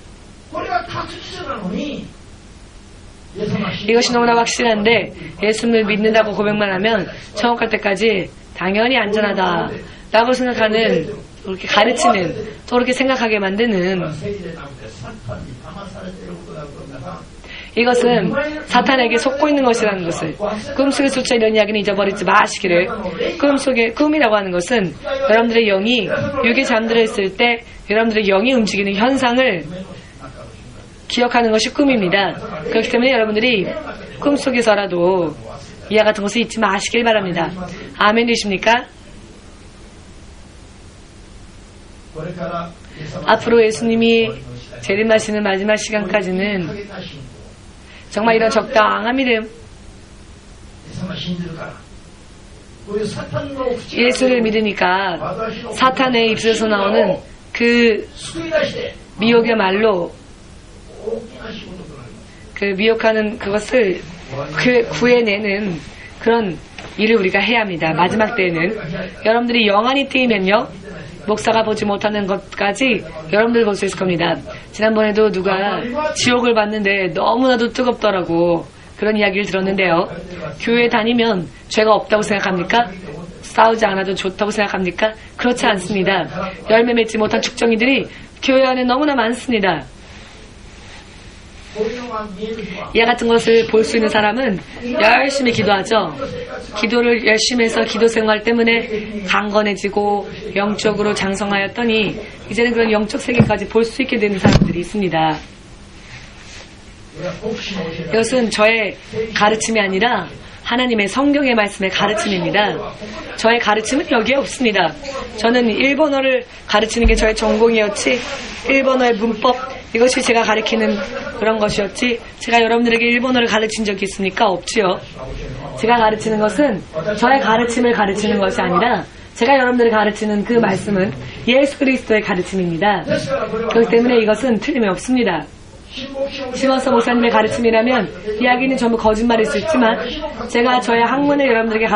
이것이 너무나 확실한데 예수님을 믿는다고 고백만 하면 천국 갈 때까지 당연히 안전하다 라고 생각하는, 그렇게 가르치는, 또 그렇게 생각하게 만드는, 이것은 사탄에게 속고 있는 것이라는 것을, 꿈속에 쫓아 이런 이야기는 잊어버리지 마시기를. 꿈이라고 하는 것은 여러분들의 영이 육에 잠들어 있을 때 여러분들의 영이 움직이는 현상을 기억하는 것이 꿈입니다. 그렇기 때문에 여러분들이 꿈속에서라도 이와 같은 것을 잊지 마시길 바랍니다. 아멘 되십니까? 앞으로 예수님이 재림하시는 마지막 시간까지는 정말 이런 적당한 믿음, 예수를 믿으니까 사탄의 입술에서 나오는 그 미혹의 말로, 그 미혹하는 그것을 구해내는 그런 일을 우리가 해야 합니다. 마지막 때에는 여러분들이 영안이 뜨이면요, 목사가 보지 못하는 것까지 여러분들 볼 수 있을 겁니다. 지난번에도 누가 지옥을 봤는데 너무나도 뜨겁더라고. 그런 이야기를 들었는데요. 교회 다니면 죄가 없다고 생각합니까? 싸우지 않아도 좋다고 생각합니까? 그렇지 않습니다. 열매 맺지 못한 축정이들이 교회 안에 너무나 많습니다. 이와 같은 것을 볼 수 있는 사람은 열심히 기도하죠. 기도를 열심히 해서 기도 생활 때문에 강건해지고 영적으로 장성하였더니 이제는 그런 영적 세계까지 볼 수 있게 되는 사람들이 있습니다. 이것은 저의 가르침이 아니라 하나님의 성경의 말씀의 가르침입니다. 저의 가르침은 여기에 없습니다. 저는 일본어를 가르치는 게 저의 전공이었지, 일본어의 문법, 이것이 제가 가르치는 그런 것이었지, 제가 여러분들에게 일본어를 가르친 적이 있습니까? 없지요. 제가 가르치는 것은 저의 가르침을 가르치는 것이 아니라 제가 여러분들을 가르치는 그 말씀은 예수 그리스도의 가르침입니다. 그렇기 때문에 이것은 틀림이 없습니다. 시몬서 목사님의 가르침이라면 이야기는 전부 거짓말일 수 있지만 제가 저의 학문을 여러분들에게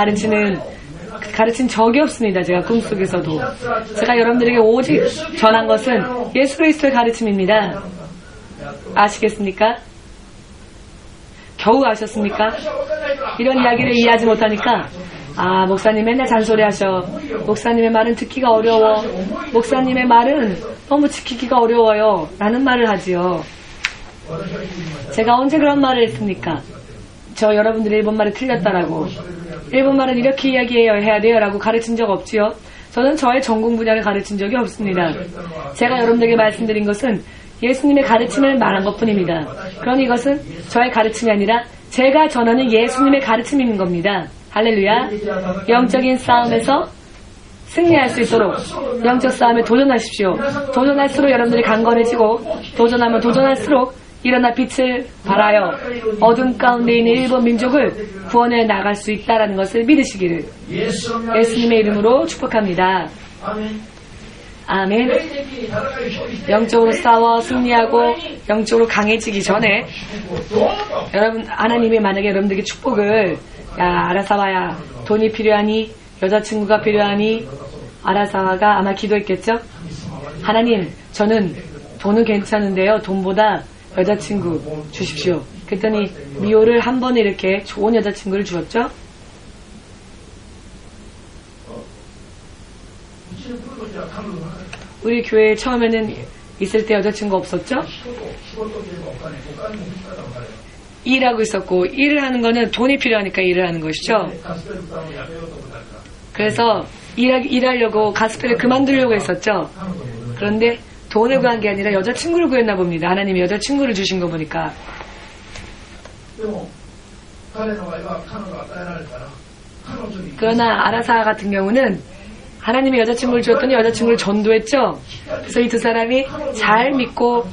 가르친 적이 없습니다. 제가 꿈속에서도. 제가 여러분들에게 오직 전한 것은 예수 그리스도의 가르침입니다. 아시겠습니까? 겨우 아셨습니까? 이런 이야기를 이해하지 못하니까 목사님 맨날 잔소리하셔. 목사님의 말은 듣기가 어려워. 목사님의 말은 너무 지키기가 어려워요. 라는 말을 하지요. 제가 언제 그런 말을 했습니까? 저 여러분들이 일본말이 틀렸다라고, 일본말은 이렇게 이야기해야 돼요 라고 가르친 적 없지요. 저는 저의 전공 분야를 가르친 적이 없습니다. 제가 여러분들에게 말씀드린 것은 예수님의 가르침을 말한 것뿐입니다. 그러니 이것은 저의 가르침이 아니라 제가 전하는 예수님의 가르침인 겁니다. 할렐루야. 영적인 싸움에서 승리할 수 있도록 영적 싸움에 도전하십시오. 도전할수록 여러분들이 강건해지고, 도전하면 도전할수록 일어나 빛을 발하여 어둠 가운데 있는 일본 민족을 구원해 나갈 수 있다는 것을 믿으시기를 예수님의 이름으로 축복합니다. 아멘. 영적으로 싸워 승리하고 영적으로 강해지기 전에 여러분, 하나님이 만약에 여러분들에게 축복을, 아라사와야 돈이 필요하니, 여자친구가 필요하니, 아라사와가 아마 기도했겠죠? 하나님, 저는 돈은 괜찮은데요, 돈보다 여자친구 주십시오. 그랬더니 미호를 한 번에 이렇게 좋은 여자친구를 주었죠? 우리 교회에 처음에는 있을 때 여자친구 없었죠? 일하고 있었고, 일을 하는 거는 돈이 필요하니까 일을 하는 것이죠. 그래서 일하려고 가스펠을 그만두려고 했었죠. 그런데 돈을 구한 게 아니라 여자친구를 구했나 봅니다. 하나님이 여자친구를 주신 거 보니까. 그러나 아라사 같은 경우는 하나님이 여자친구를 주었더니 여자친구를 전도했죠. 그래서 이 두 사람이 잘 믿고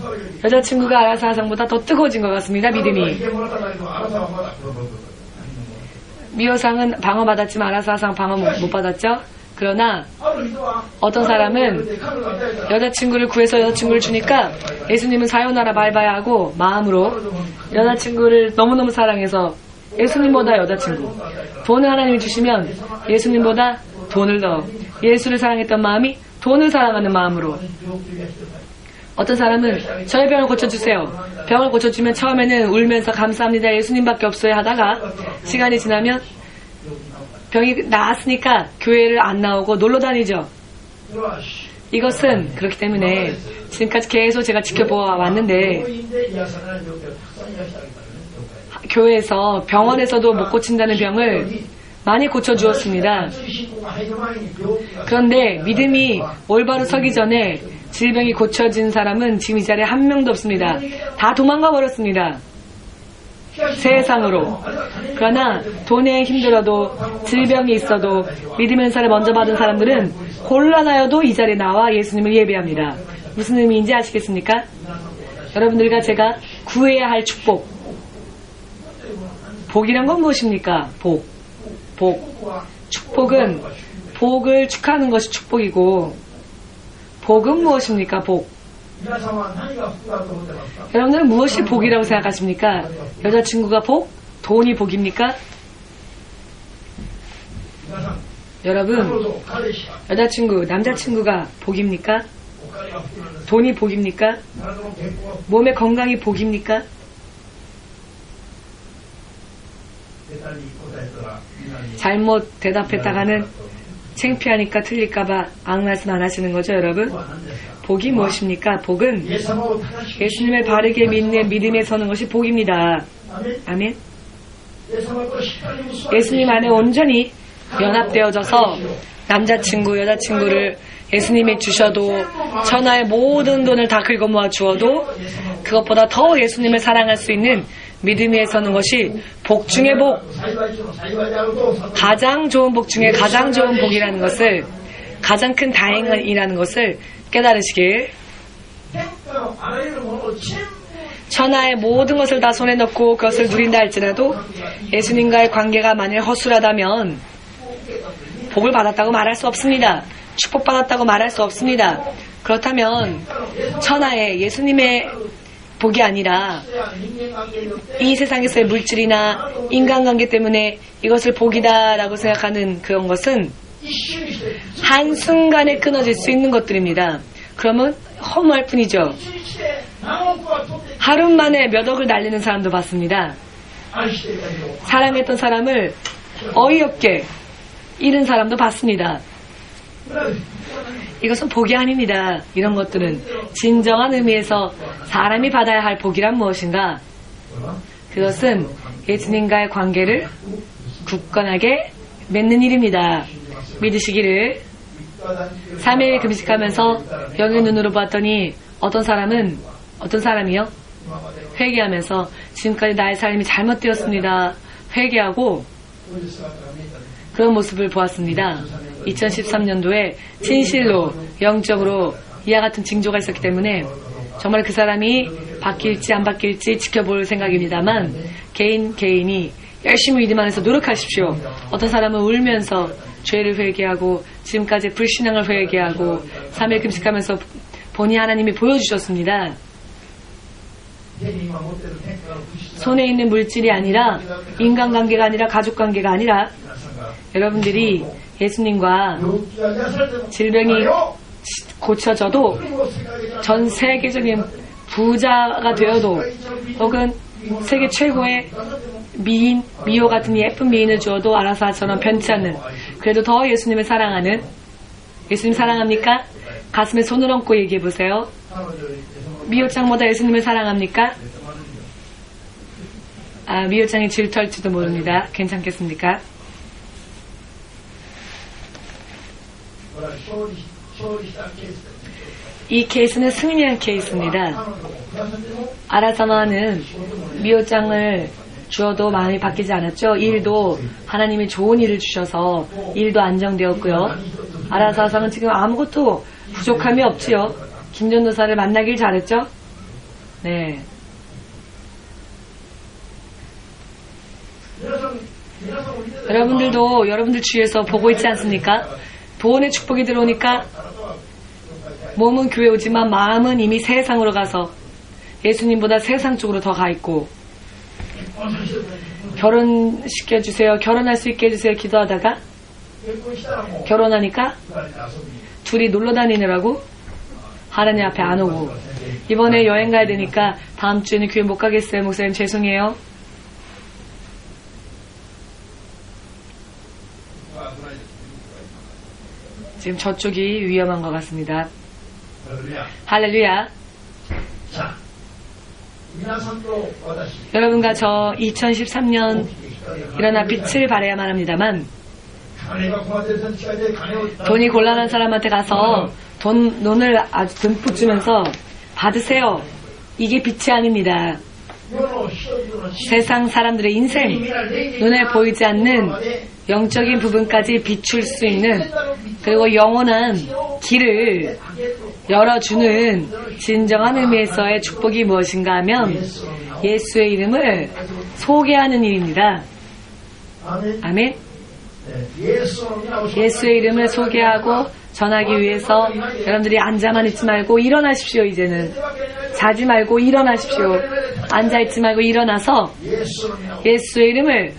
여자친구가 아라사 화상보다 더 뜨거워진 것 같습니다. 믿음이. 미호상은 방어받았지만 아라사 화상 방어 못 받았죠. 그러나 어떤 사람은 여자친구를 구해서 여자친구를 주니까 예수님은 사요나라 밟아야 하고 마음으로 여자친구를 너무너무 사랑해서 예수님보다 여자친구, 돈을 하나님이 주시면 예수님보다 돈을 더, 예수를 사랑했던 마음이 돈을 사랑하는 마음으로. 어떤 사람은 저의 병을 고쳐주세요. 병을 고쳐주면 처음에는 울면서 감사합니다, 예수님밖에 없어요 하다가 시간이 지나면 병이 나았으니까 교회를 안 나오고 놀러 다니죠. 이것은 그렇기 때문에 지금까지 계속 제가 지켜보아 왔는데, 교회에서 병원에서도 못 고친다는 병을 많이 고쳐주었습니다. 그런데 믿음이 올바로 서기 전에 질병이 고쳐진 사람은 지금 이 자리에 한 명도 없습니다. 다 도망가 버렸습니다. 세상으로. 그러나 돈에 힘들어도, 질병이 있어도, 믿음의 은사를 먼저 받은 사람들은 곤란하여도 이 자리에 나와 예수님을 예배합니다. 무슨 의미인지 아시겠습니까? 여러분들과 제가 구해야 할 축복. 복이란 건 무엇입니까? 복. 축복은 복을 축하하는 것이 축복이고, 복은 무엇입니까? 복. 여러분들은 무엇이 복이라고 생각하십니까? 여자친구가 복? 돈이 복입니까? 여러분, 여자친구, 남자친구가 복입니까? 돈이 복입니까? 몸의 건강이 복입니까? 잘못 대답했다가는 창피하니까 틀릴까봐 아무 말씀 안 하시는 거죠, 여러분? 복이 무엇입니까? 복은 예수님을 바르게 믿는 믿음에 서는 것이 복입니다. 아멘. 예수님 안에 온전히 연합되어져서 남자친구, 여자친구를 예수님이 주셔도 천하의 모든 돈을 다 긁어 모아 주어도 그것보다 더 예수님을 사랑할 수 있는 믿음 위에 서는 것이 복 중의 복, 가장 좋은 복 중에 가장 좋은 복이라는 것을, 가장 큰 다행이라는 것을 깨달으시길. 천하의 모든 것을 다 손에 넣고 그것을 누린다 할지라도 예수님과의 관계가 만일 허술하다면 복을 받았다고 말할 수 없습니다. 축복받았다고 말할 수 없습니다. 그렇다면 천하의 예수님의 복이 아니라 이 세상에서의 물질이나 인간관계 때문에 이것을 복이다라고 생각하는 그런 것은 한순간에 끊어질 수 있는 것들입니다. 그러면 허무할 뿐이죠. 하루 만에 몇 억을 날리는 사람도 봤습니다. 사랑했던 사람을 어이없게 잃은 사람도 봤습니다. 이것은 복이 아닙니다. 이런 것들은 진정한 의미에서 사람이 받아야 할 복이란 무엇인가? 그것은 예수님과의 관계를 굳건하게 맺는 일입니다. 믿으시기를. 3일 금식하면서 영의 눈으로 봤더니 어떤 사람이요? 회개하면서 지금까지 나의 삶이 잘못되었습니다. 회개하고 그런 모습을 보았습니다. 2013년도에 진실로 영적으로 이와 같은 징조가 있었기 때문에 정말 그 사람이 바뀔지 안 바뀔지 지켜볼 생각입니다만 개인이 열심히 믿음 안에서 노력하십시오. 어떤 사람은 울면서 죄를 회개하고 지금까지 불신앙을 회개하고 3일 금식하면서 본의 하나님이 보여주셨습니다. 손에 있는 물질이 아니라 인간관계가 아니라 가족관계가 아니라 여러분들이 예수님과 질병이 고쳐져도 전 세계적인 부자가 되어도 혹은 세계 최고의 미호 같은 예쁜 미인을 주어도 아라사처럼 변치 않는, 그래도 더 예수님을 사랑하는, 예수님 사랑합니까? 가슴에 손을 얹고 얘기해보세요. 미호짱보다 예수님을 사랑합니까? 미호짱이 질투할지도 모릅니다. 괜찮겠습니까? 이 케이스는 승리한 케이스입니다. 아라사마는 미호짱을 주어도 마음이 바뀌지 않았죠. 일도 하나님이 좋은 일을 주셔서 일도 안정되었고요. 아라사상은 지금 아무것도 부족함이 없지요. 김전도사를 만나길 잘했죠. 네. 여러분들도 여러분들 주위에서 보고 있지 않습니까? 돈의 축복이 들어오니까 몸은 교회 오지만 마음은 이미 세상으로 가서 예수님보다 세상 쪽으로 더 가 있고, 결혼시켜주세요, 결혼할 수 있게 해주세요 기도하다가 결혼하니까 둘이 놀러 다니느라고 하나님 앞에 안 오고, 이번에 여행 가야 되니까 다음 주에는 교회 못 가겠어요 목사님 죄송해요. 지금 저쪽이 위험한 것 같습니다. 할렐루야. 여러분과 저 2013년 일어나 빛을 발해야만 합니다만, 돈이 곤란한 사람한테 가서 돈을 아주 듬뿍 주면서 받으세요. 이게 빛이 아닙니다. 세상 사람들의 인생, 눈에 보이지 않는 영적인 부분까지 비출 수 있는, 그리고 영원한 길을 열어주는 진정한 의미에서의 축복이 무엇인가 하면 예수의 이름을 소개하는 일입니다. 아멘. 예수의 이름을 소개하고 전하기 위해서 여러분들이 앉아만 있지 말고 일어나십시오. 이제는 자지 말고 일어나십시오. 앉아있지 말고 일어나서 예수의 이름을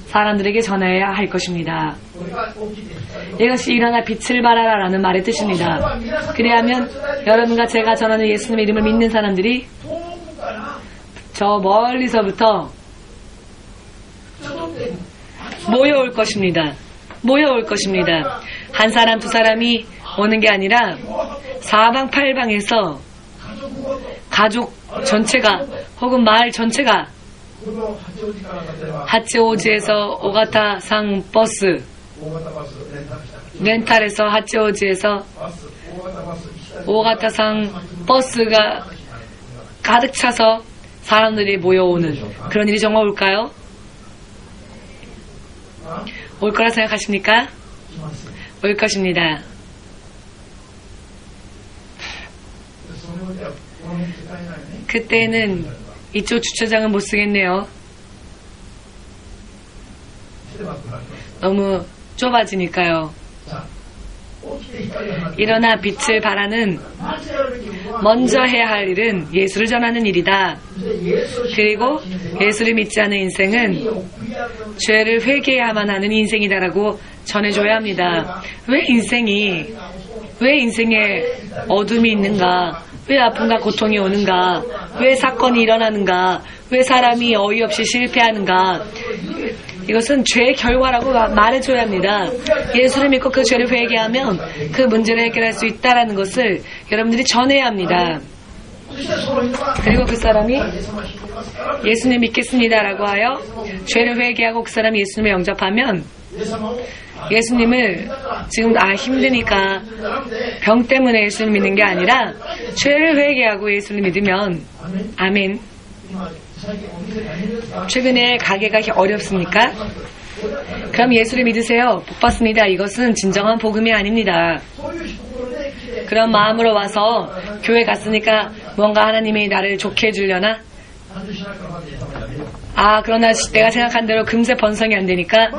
사람들에게 전해야 할 것입니다. 이것이 일어나 빛을 발하라 라는 말의 뜻입니다. 그리하면 여러분과 제가 전하는 예수님의 이름을 믿는 사람들이 저 멀리서부터 모여올 것입니다. 모여올 것입니다. 한 사람 두 사람이 오는 게 아니라 사방팔방에서 가족 전체가 혹은 마을 전체가 하치오지에서 오가타상 버스 렌탈에서 하치오지에서 오가타상 버스가 가득 차서 사람들이 모여오는 그런 일이 정말 올까요? 올 거라 생각하십니까? 올 것입니다. 그때는 이쪽 주차장은 못 쓰겠네요. 너무 좁아지니까요. 일어나 빛을 발하는 먼저 해야 할 일은 예수를 전하는 일이다. 그리고 예수를 믿지 않은 인생은 죄를 회개해야만 하는 인생이다라고 전해줘야 합니다. 왜 인생에 어둠이 있는가? 왜 아픔과 고통이 오는가? 왜 사건이 일어나는가? 왜 사람이 어이없이 실패하는가? 이것은 죄의 결과라고 말해줘야 합니다. 예수를 믿고 그 죄를 회개하면 그 문제를 해결할 수 있다는 것을 여러분들이 전해야 합니다. 그리고 그 사람이 예수님 믿겠습니다라고 하여 죄를 회개하고 그 사람이 예수님을 영접하면 예수님을 지금 힘드니까 병 때문에 예수를 믿는 게 아니라 죄를 회개하고 예수를 믿으면 아멘. 최근에 가게가 어렵습니까? 그럼 예수를 믿으세요. 복 받습니다. 이것은 진정한 복음이 아닙니다. 그런 마음으로 와서 교회 갔으니까 뭔가 하나님이 나를 좋게 해주려나? 그러나 내가 생각한 대로 금세 번성이 안 되니까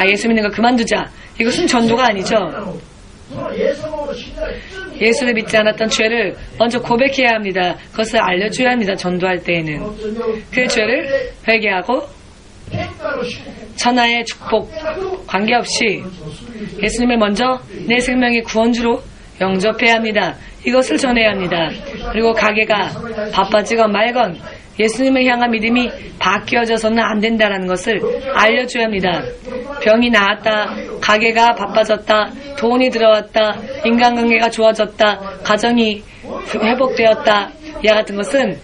예수 믿는 거 그만두자. 이것은 전도가 아니죠. 예수를 믿지 않았던 죄를 먼저 고백해야 합니다. 그것을 알려줘야 합니다. 전도할 때에는. 그 죄를 회개하고 천하의 축복 관계없이 예수님을 먼저 내 생명의 구원주로 영접해야 합니다. 이것을 전해야 합니다. 그리고 가게가 바빠지건 말건 예수님을 향한 믿음이 바뀌어져서는 안 된다는 것을 알려줘야 합니다. 병이 나았다, 가게가 바빠졌다, 돈이 들어왔다, 인간관계가 좋아졌다, 가정이 회복되었다. 이와 같은 것은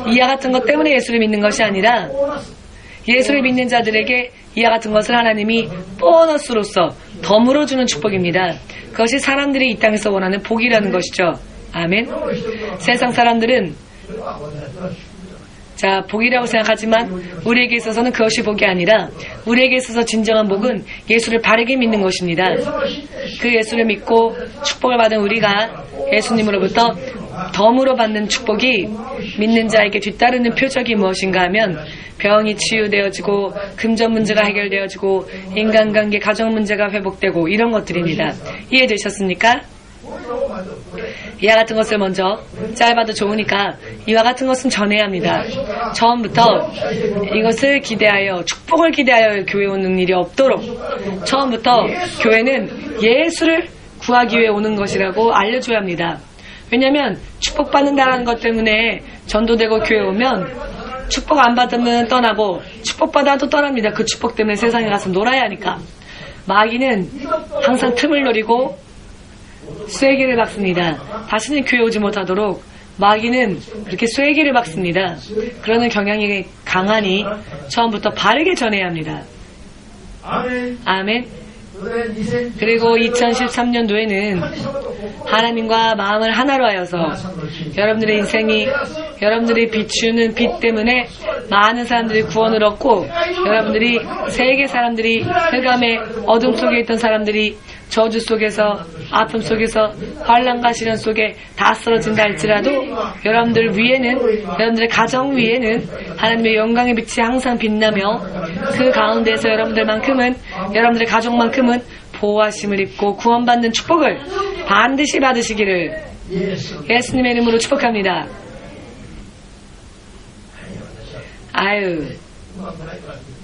이와 같은 것 때문에 예수를 믿는 것이 아니라 예수를 믿는 자들에게 이와 같은 것을 하나님이 보너스로서 덤으로 주는 축복입니다. 그것이 사람들이 이 땅에서 원하는 복이라는 것이죠. 아멘. 세상 사람들은 복이라고 생각하지만 우리에게 있어서는 그것이 복이 아니라 우리에게 있어서 진정한 복은 예수를 바르게 믿는 것입니다. 그 예수를 믿고 축복을 받은 우리가 예수님으로부터 덤으로 받는 축복이 믿는 자에게 뒤따르는 표적이 무엇인가 하면 병이 치유되어지고 금전 문제가 해결되어지고 인간관계 가정 문제가 회복되고 이런 것들입니다. 이해되셨습니까? 이와 같은 것을 먼저 짧아도 좋으니까 이와 같은 것은 전해야 합니다. 처음부터 이것을 기대하여 축복을 기대하여 교회 오는 일이 없도록 처음부터 교회는 예수를 구하기 위해 오는 것이라고 알려줘야 합니다. 왜냐하면 축복받는다는 것 때문에 전도되고 교회 오면 축복 안 받으면 떠나고 축복받아도 떠납니다. 그 축복 때문에 세상에 가서 놀아야 하니까. 마귀는 항상 틈을 노리고 쐐기를 박습니다. 다시는 교회 오지 못하도록 마귀는 그렇게 쐐기를 박습니다. 그러는 경향이 강하니 처음부터 바르게 전해야 합니다. 아멘. 그리고 2013년도에는 하나님과 마음을 하나로 하여서 여러분들의 인생이 여러분들이 비추는 빛 때문에 많은 사람들이 구원을 얻고 여러분들이 세계 사람들이 흑암의 어둠 속에 있던 사람들이 저주 속에서 아픔 속에서 환난과 시련 속에 다 쓰러진다 할지라도 여러분들 위에는 여러분들의 가정 위에는 하나님의 영광의 빛이 항상 빛나며 그 가운데서 여러분들만큼은 여러분들의 가족만큼은 보호하심을 입고 구원받는 축복을 반드시 받으시기를 예수님의 이름으로 축복합니다.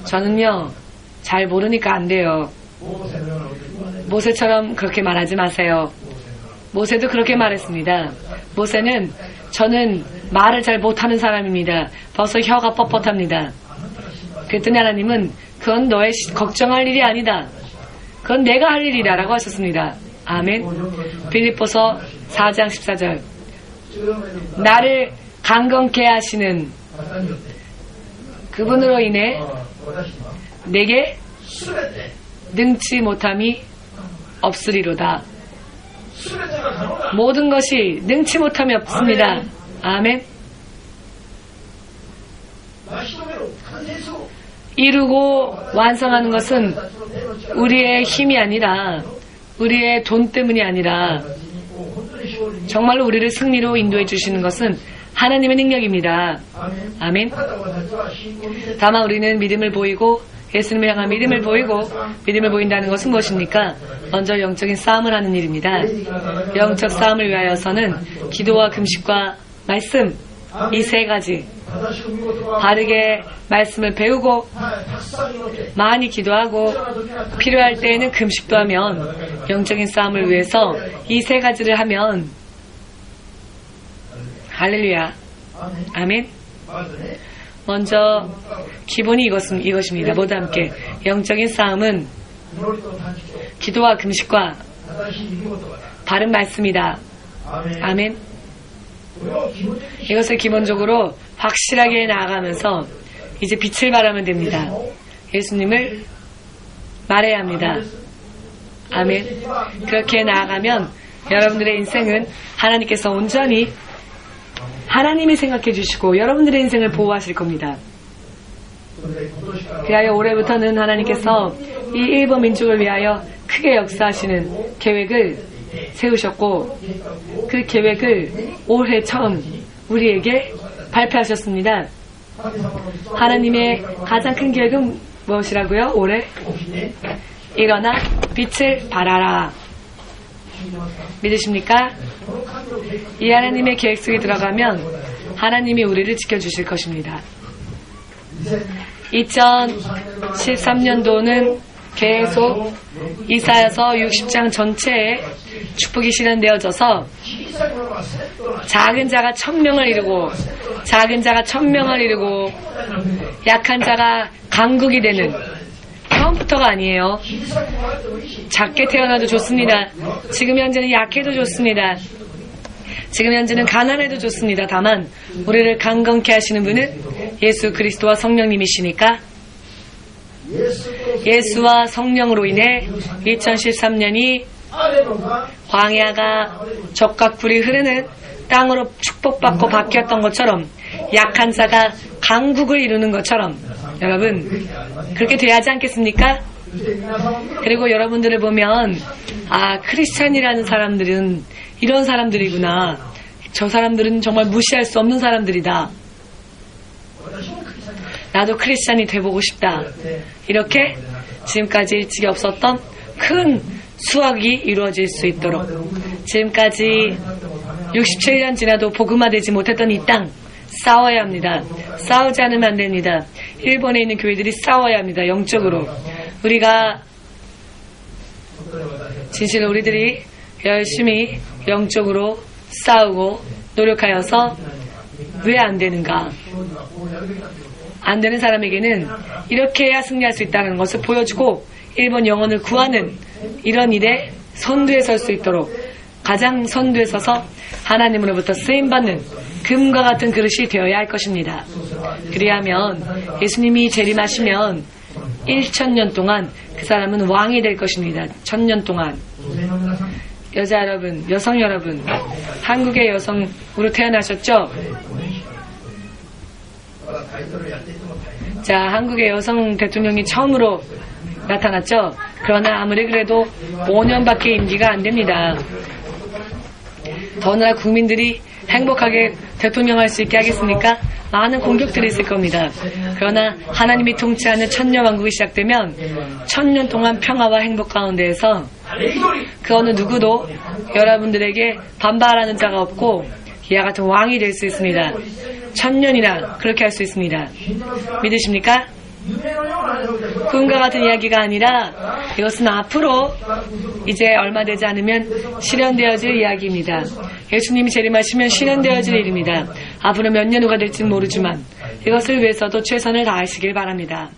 저는요 잘 모르니까 안 돼요. 모세처럼 그렇게 말하지 마세요. 모세도 그렇게 말했습니다. 모세는 저는 말을 잘 못하는 사람입니다. 벌써 혀가 뻣뻣합니다. 그랬더니 하나님은 그건 너의 걱정할 일이 아니다. 그건 내가 할 일이다 라고 하셨습니다. 아멘. 빌립보서 4장 14절. 나를 강건케 하시는 그분으로 인해 내게 능치 못함이 없으리로다. 모든 것이 능치 못함이 없습니다. 아멘. 이루고 완성하는 것은 우리의 힘이 아니라 우리의 돈 때문이 아니라 정말로 우리를 승리로 인도해 주시는 것은 하나님의 능력입니다. 아멘. 다만 우리는 믿음을 보이고 예수님을 향한 믿음을 보이고 믿음을 보인다는 것은 무엇입니까? 먼저 영적인 싸움을 하는 일입니다. 영적 싸움을 위하여서는 기도와 금식과 말씀 이 세 가지 바르게 말씀을 배우고 많이 기도하고 필요할 때에는 금식도 하면 영적인 싸움을 위해서 이 세 가지를 하면 할렐루야. 아멘. 먼저 기본이 이것입니다. 모두 함께 영적인 싸움은 기도와 금식과 바른 말씀이다. 아멘. 이것을 기본적으로 확실하게 나아가면서 이제 빛을 발하면 됩니다. 예수님을 말해야 합니다. 아멘. 그렇게 나아가면 여러분들의 인생은 하나님께서 온전히 하나님이 생각해 주시고 여러분들의 인생을 보호하실 겁니다. 그리하여 올해부터는 하나님께서 이 일본 민족을 위하여 크게 역사하시는 계획을 세우셨고 그 계획을 올해 처음 우리에게 발표하셨습니다. 하나님의 가장 큰 계획은 무엇이라고요? 올해 일어나 빛을 발하라. 믿으십니까? 이 하나님의 계획 속에 들어가면 하나님이 우리를 지켜주실 것입니다. 2013년도는 계속 이사야서 60장 전체에 축복이 실현되어져서 작은 자가 1000명을 이루고 작은 자가 1000명을 이루고 약한 자가 강국이 되는 처음부터가 아니에요. 작게 태어나도 좋습니다. 지금 현재는 약해도 좋습니다. 지금 현재는 가난해도 좋습니다. 다만 우리를 강건케 하시는 분은 예수 그리스도와 성령님이시니까 예수와 성령으로 인해 2013년이 광야가 적과 굴이 흐르는 땅으로 축복받고 바뀌었던 것처럼 약한 자가 강국을 이루는 것처럼 여러분 그렇게 돼야 하지 않겠습니까? 그리고 여러분들을 보면 크리스찬이라는 사람들은 이런 사람들이구나. 저 사람들은 정말 무시할 수 없는 사람들이다. 나도 크리스찬이 돼보고 싶다. 이렇게 지금까지 일찍이 없었던 큰 수확이 이루어질 수 있도록 지금까지 67년 지나도 복음화되지 못했던 이 땅 싸워야 합니다. 싸우지 않으면 안 됩니다. 일본에 있는 교회들이 싸워야 합니다. 영적으로. 우리가 진실로 우리들이 열심히 영적으로 싸우고 노력하여서 왜 안 되는가? 안 되는 사람에게는 이렇게 해야 승리할 수 있다는 것을 보여주고 일본 영혼을 구하는 이런 일에 선두에 설 수 있도록 가장 선두에 서서 하나님으로부터 쓰임받는 금과 같은 그릇이 되어야 할 것입니다. 그리하면 예수님이 재림하시면 1000년 동안 그 사람은 왕이 될 것입니다. 1000년 동안. 여자 여러분, 여성 여러분, 한국의 여성으로 태어나셨죠? 자, 한국의 여성 대통령이 처음으로 나타났죠? 그러나 아무리 그래도 5년밖에 임기가 안 됩니다. 더나 국민들이 행복하게 대통령 할 수 있게 하겠습니까? 많은 공격들이 있을 겁니다. 그러나 하나님이 통치하는 천년왕국이 시작되면 1000년 동안 평화와 행복 가운데에서 그 어느 누구도 여러분들에게 반발하는 자가 없고 이와 같은 왕이 될 수 있습니다. 1000년이나 그렇게 할 수 있습니다. 믿으십니까? 꿈과 같은 이야기가 아니라 이것은 앞으로 이제 얼마 되지 않으면 실현되어질 이야기입니다. 예수님이 재림하시면 실현되어질 일입니다. 앞으로 몇 년 후가 될지는 모르지만 이것을 위해서도 최선을 다하시길 바랍니다.